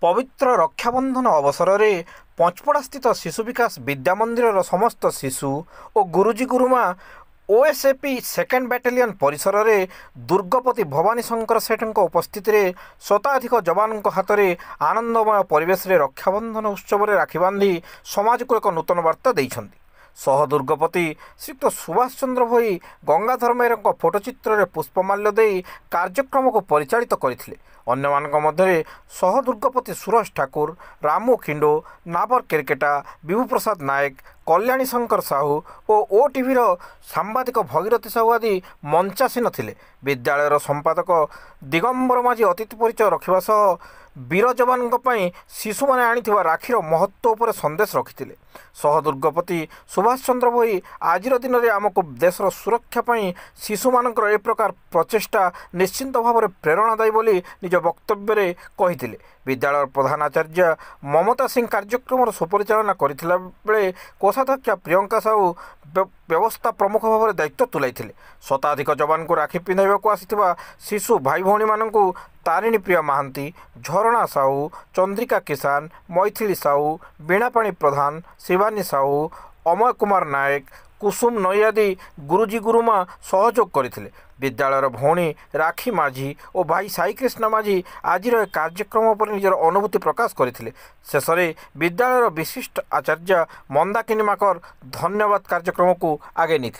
पवित्र रक्षाबंधन अवसर में पंचपड़ा स्थित शिशु विकास विद्या मंदिर समस्त शिशु और गुरुजी गुरुमा ओएसएपी सेकेंड बैटालियन परिसर में दुर्गपति भवानी शंकर सेठ उपस्थित में शताधिक जवान हाथ में आनंदमय परिवेश रे रक्षाबंधन उत्सव में राखी बांधी समाज को एक नूतन वार्ता देइछन्ति। सह दुर्गपति श्रीयुक्त सुभाष चंद्र भोई गंगाधर मेहर फोटोचित्र में पुष्पमाल्य दे कार्यक्रम को परिचालित करथिले। अन्य मानक मध्य सह दुर्गपति सुरेश ठाकुर, रामू खिंडो, नाबर केरकेटा, विभू प्रसाद नायक, कल्याणी शंकर साहू और ओटीवी सांबादिक भगीरथी साहू आदि मंचासीन थिले। विद्यालयर संपादक दिगंबर माझी अतिथि परिचय रखा सह वीर जवान शिशु मैंने आनी राखीर महत्व उपर संदेश रखिते। सह दुर्गपति सुभाष चंद्र भोई आज दिन में आमको देशर सुरक्षापी शिशु मानकर ए प्रकार प्रचेषा निश्चिंत भाव में प्रेरणादायी बोली निज वक्तव्य कही। विद्यालय प्रधानाचार्य ममता सिंह कार्यक्रम सुपरिचालना करथिला बेले कोषाध्यक्षा प्रियंका साहू व्यवस्था प्रमुख भाव में दायित्व तुलाई। शताधिक जवान को राखी पिंधाइबाकू आसिथिबा शिशु भाई भौणी मानकू तारिणी प्रिया महांती, झरणा साहू, चंद्रिका किसान, मैथिली साहू, बीणापाणी प्रधान, शिवानी साहू, अमय कुमार नायक, कुसुम नई आदि गुरुजी गुरुमा सहयोग करथिले। विद्यालयर भौणी राखी माझी और भाई साई कृष्ण माझी आज कार्यक्रम पर निजर अनुभूति प्रकाश करथिले। शेष में विद्यालयर विशिष्ट आचार्य मंदाकिनी माकर धन्यवाद कार्यक्रम को आगे नहीं।